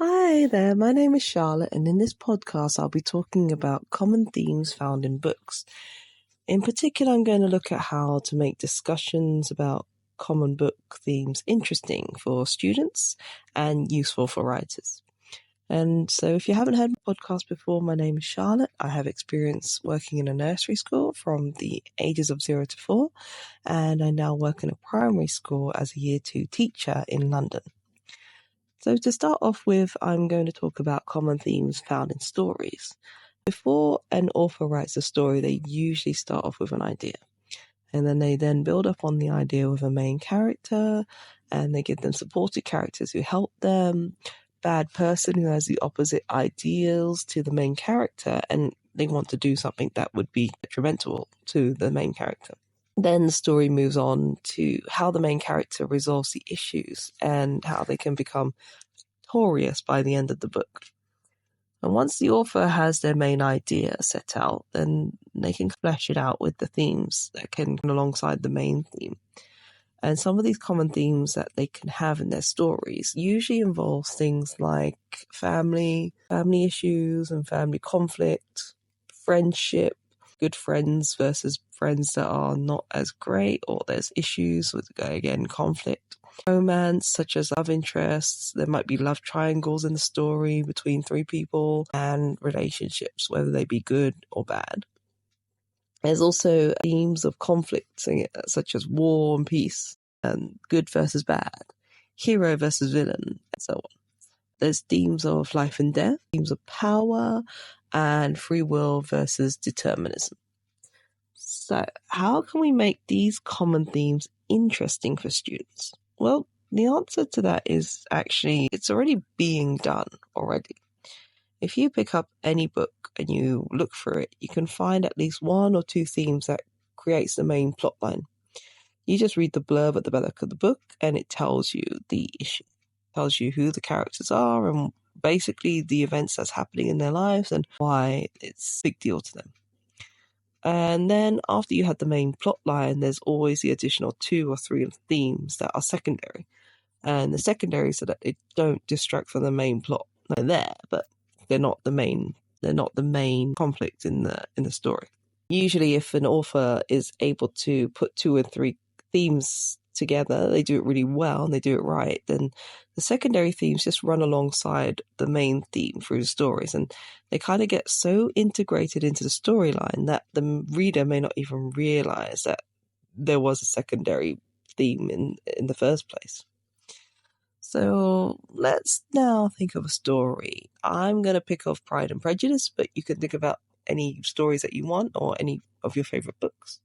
Hi there, my name is Charlotte, and in this podcast, I'll be talking about common themes found in books. In particular, I'm going to look at how to make discussions about common book themes interesting for students and useful for writers. And so if you haven't heard my podcast before, my name is Charlotte. I have experience working in a nursery school from the ages of 0 to 4, and I now work in a primary school as a Year 2 teacher in London. So to start off with, I'm going to talk about common themes found in stories. Before an author writes a story, they usually start off with an idea. And then they build up on the idea with a main character, and they give them supporting characters who help them, bad person who has the opposite ideals to the main character, and they want to do something that would be detrimental to the main character. Then the story moves on to how the main character resolves the issues and how they can become victorious by the end of the book. And once the author has their main idea set out, then they can flesh it out with the themes that can go alongside the main theme. And some of these common themes that they can have in their stories usually involves things like family issues and family conflict, friendship, good friends versus friends that are not as great, or there's issues with, again, conflict. Romance, such as love interests. There might be love triangles in the story between 3 people, and relationships, whether they be good or bad. There's also themes of conflict, such as war and peace, and good versus bad, hero versus villain, and so on. There's themes of life and death, themes of power, and free will versus determinism. So how can we make these common themes interesting for students? Well, the answer to that is actually, it's already being done already. If you pick up any book and you look through it, you can find at least 1 or 2 themes that creates the main plot line. You just read the blurb at the back of the book and it tells you the issue. It tells you who the characters are and basically the events that's happening in their lives and why it's a big deal to them. And then after you have the main plot line, there's always the additional 2 or 3 themes that are secondary. And the secondary so that they don't distract from the main plot. They're there, but they're not the main conflict in the story. Usually if an author is able to put 2 or 3 themes together, they do it really well and they do it right, then the secondary themes just run alongside the main theme through the stories, and they kind of get so integrated into the storyline that the reader may not even realize that there was a secondary theme in the first place. So let's now think of a story. I'm going to pick off Pride and Prejudice, but you can think about any stories that you want or any of your favorite books.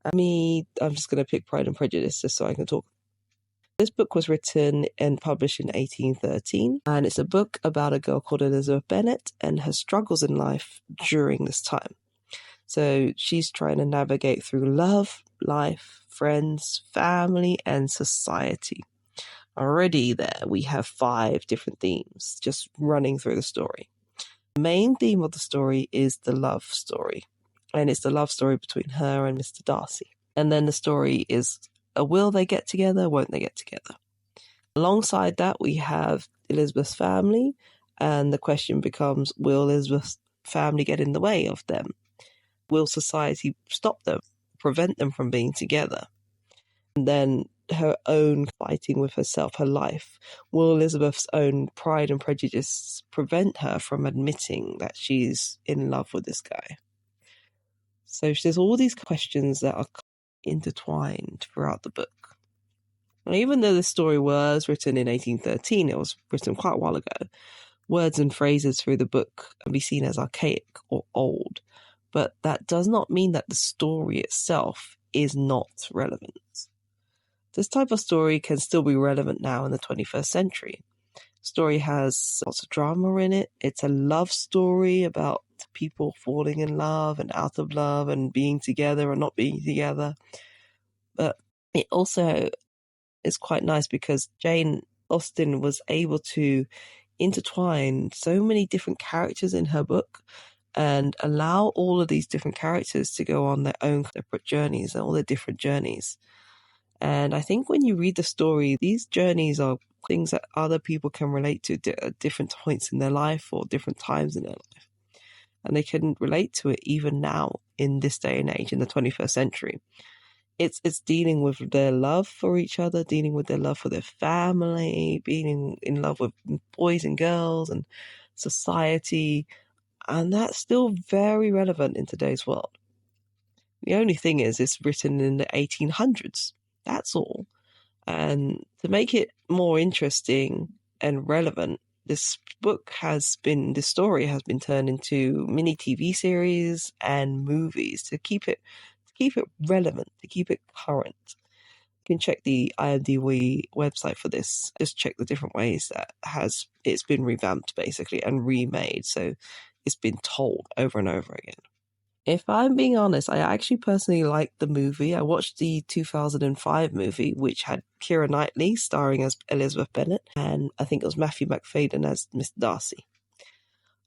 I'm just going to pick Pride and Prejudice just so I can talk. This book was written and published in 1813, and it's a book about a girl called Elizabeth Bennet and her struggles in life during this time. So she's trying to navigate through love, life, friends, family, and society. Already there, we have 5 different themes just running through the story. The main theme of the story is the love story. And it's the love story between her and Mr. Darcy. And then the story is, will they get together? Won't they get together? Alongside that, we have Elizabeth's family. And the question becomes, will Elizabeth's family get in the way of them? Will society stop them, prevent them from being together? And then her own fighting with herself, her life. Will Elizabeth's own pride and prejudice prevent her from admitting that she's in love with this guy? So there's all these questions that are intertwined throughout the book. And even though this story was written in 1813, it was written quite a while ago, words and phrases through the book can be seen as archaic or old. But that does not mean that the story itself is not relevant. This type of story can still be relevant now in the 21st century. The story has lots of drama in it. It's a love story about people falling in love and out of love and being together and not being together. But it also is quite nice because Jane Austen was able to intertwine so many different characters in her book and allow all of these different characters to go on their own separate journeys and all their different journeys. And I think when you read the story, these journeys are things that other people can relate to at different points in their life or different times in their life. And they can relate to it even now in this day and age, in the 21st century. It's dealing with their love for each other, dealing with their love for their family, being in love with boys and girls and society. And that's still very relevant in today's world. The only thing is, it's written in the 1800s. That's all. And to make it more interesting and relevant, this story has been turned into mini TV series and movies to keep it relevant, to keep it current. You can check the IMDb website for this. Just check the different ways that it's been revamped basically and remade. So it's been told over and over again. If I'm being honest, I actually personally liked the movie. I watched the 2005 movie, which had Keira Knightley starring as Elizabeth Bennet, and I think it was Matthew McFadyen as Miss Darcy.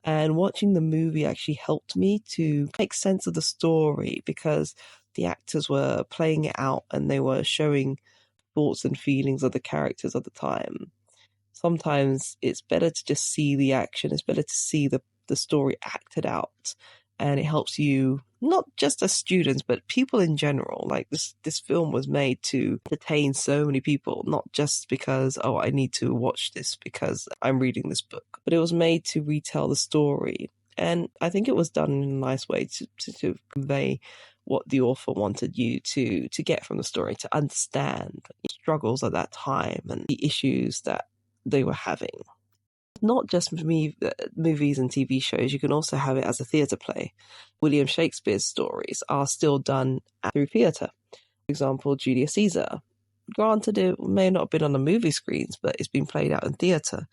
And watching the movie actually helped me to make sense of the story because the actors were playing it out and they were showing thoughts and feelings of the characters at the time. Sometimes it's better to just see the action. It's better to see the story acted out. And it helps you, not just as students, but people in general. Like this film was made to entertain so many people, not just because, I need to watch this because I'm reading this book. But it was made to retell the story. And I think it was done in a nice way to convey what the author wanted you to get from the story, to understand the struggles at that time and the issues that they were having. Not just movies and TV shows, you can also have it as a theatre play. William Shakespeare's stories are still done through theatre. For example, Julius Caesar. Granted, it may not have been on the movie screens, but it's been played out in theatre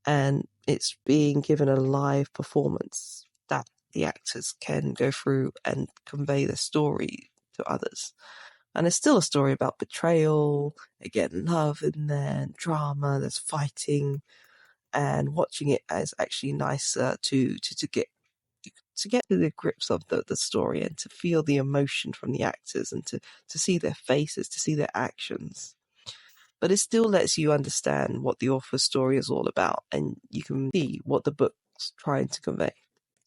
and it's being given a live performance that the actors can go through and convey the story to others. And it's still a story about betrayal, again, love in there, drama, there's fighting. And watching it is actually nicer to get to the grips of the story and to feel the emotion from the actors and to see their faces, to see their actions. But it still lets you understand what the author's story is all about and you can see what the book's trying to convey.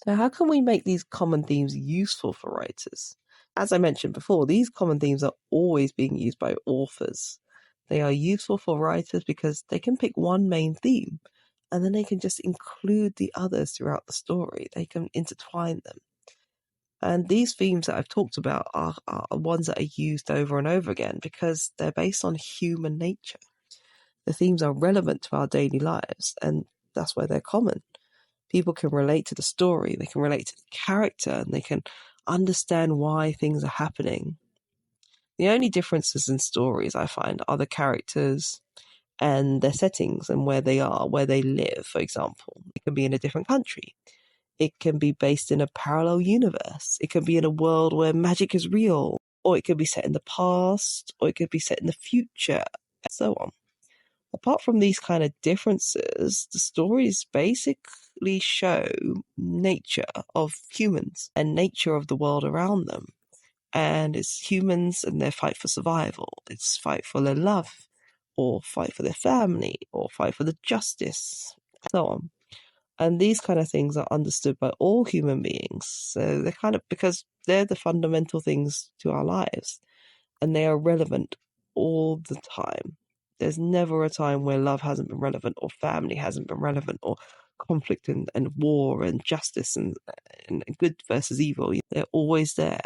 So how can we make these common themes useful for writers? As I mentioned before, these common themes are always being used by authors. They are useful for writers because they can pick one main theme and then they can just include the others throughout the story. They can intertwine them. And these themes that I've talked about are ones that are used over and over again because they're based on human nature. The themes are relevant to our daily lives, and that's why they're common. People can relate to the story, they can relate to the character, and they can understand why things are happening. The only differences in stories, I find, are the characters and their settings and where they are, where they live, for example. It can be in a different country. It can be based in a parallel universe. It can be in a world where magic is real, or it could be set in the past, or it could be set in the future, and so on. Apart from these kind of differences, the stories basically show nature of humans and nature of the world around them. And it's humans and their fight for survival. It's fight for their love, or fight for their family, or fight for the justice, and so on. And these kind of things are understood by all human beings. So they're because they're the fundamental things to our lives, and they are relevant all the time. There's never a time where love hasn't been relevant, or family hasn't been relevant, or conflict and war and justice and good versus evil. They're always there.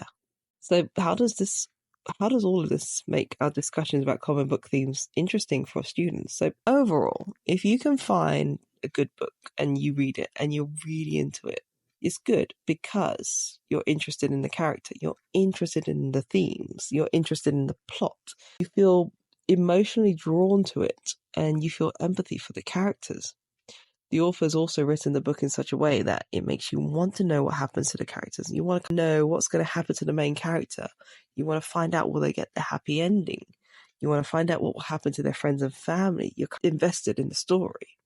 So how does all of this make our discussions about common book themes interesting for students? So overall, if you can find a good book and you read it and you're really into it, it's good because you're interested in the character, you're interested in the themes, you're interested in the plot. You feel emotionally drawn to it and you feel empathy for the characters. The author's also written the book in such a way that it makes you want to know what happens to the characters. You want to know what's going to happen to the main character. You want to find out will they get the happy ending. You want to find out what will happen to their friends and family. You're invested in the story.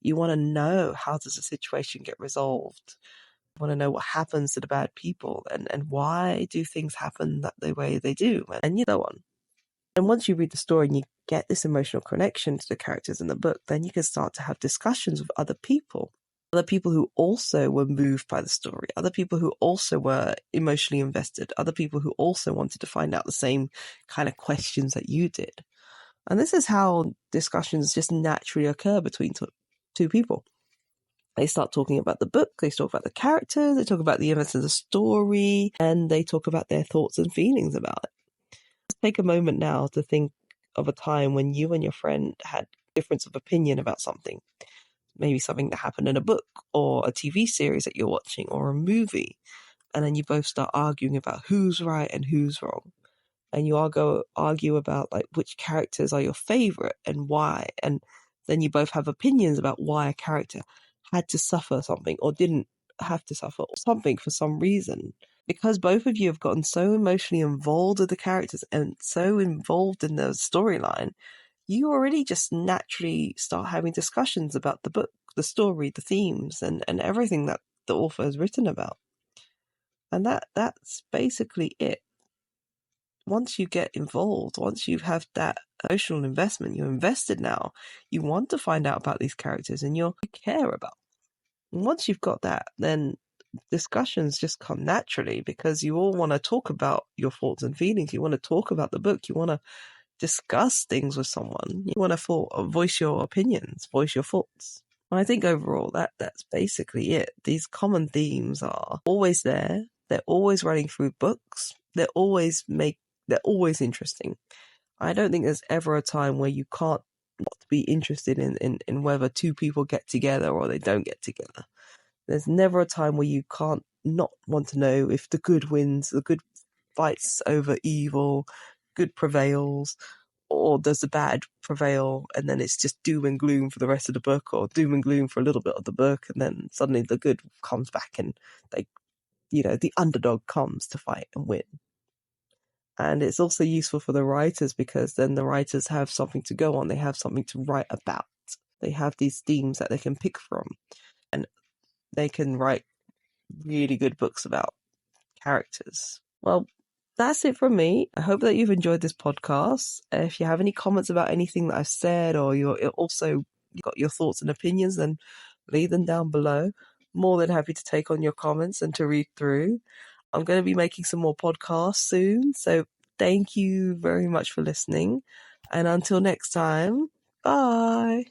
You want to know how does the situation get resolved. You want to know what happens to the bad people and why do things happen the way they do and so on. And once you read the story and you get this emotional connection to the characters in the book, then you can start to have discussions with other people who also were moved by the story, other people who also were emotionally invested, other people who also wanted to find out the same kind of questions that you did. And this is how discussions just naturally occur between two people. They start talking about the book, they talk about the characters, they talk about the events of the story, and they talk about their thoughts and feelings about it. Let's take a moment now to think of a time when you and your friend had difference of opinion about something. Maybe something that happened in a book or a TV series that you're watching or a movie. And then you both start arguing about who's right and who's wrong. And you all go argue about like which characters are your favorite and why. And then you both have opinions about why a character had to suffer something or didn't have to suffer something for some reason. Because both of you have gotten so emotionally involved with the characters and so involved in the storyline, you already just naturally start having discussions about the book, the story, the themes, and everything that the author has written about. And that's basically it. Once you get involved, once you have that emotional investment, you're invested now, you want to find out about these characters and you care about. And once you've got that, then discussions just come naturally because you all want to talk about your thoughts and feelings. You want to talk about the book. You want to discuss things with someone. You want to voice your opinions, voice your thoughts. And I think overall that's basically it. These common themes are always there. They're always running through books. They're always interesting. I don't think there's ever a time where you can't not be interested in whether two people get together or they don't get together. There's never a time where you can't not want to know if the good wins, the good fights over evil, good prevails, or does the bad prevail and then it's just doom and gloom for the rest of the book, or doom and gloom for a little bit of the book and then suddenly the good comes back and the underdog comes to fight and win. And it's also useful for the writers because then the writers have something to go on. They have something to write about. They have these themes that they can pick from and they can write really good books about characters. Well, that's it from me. I hope that you've enjoyed this podcast. If you have any comments about anything that I've said, or you got your thoughts and opinions, then leave them down below. More than happy to take on your comments and to read through. I'm going to be making some more podcasts soon, so thank you very much for listening. And until next time, bye.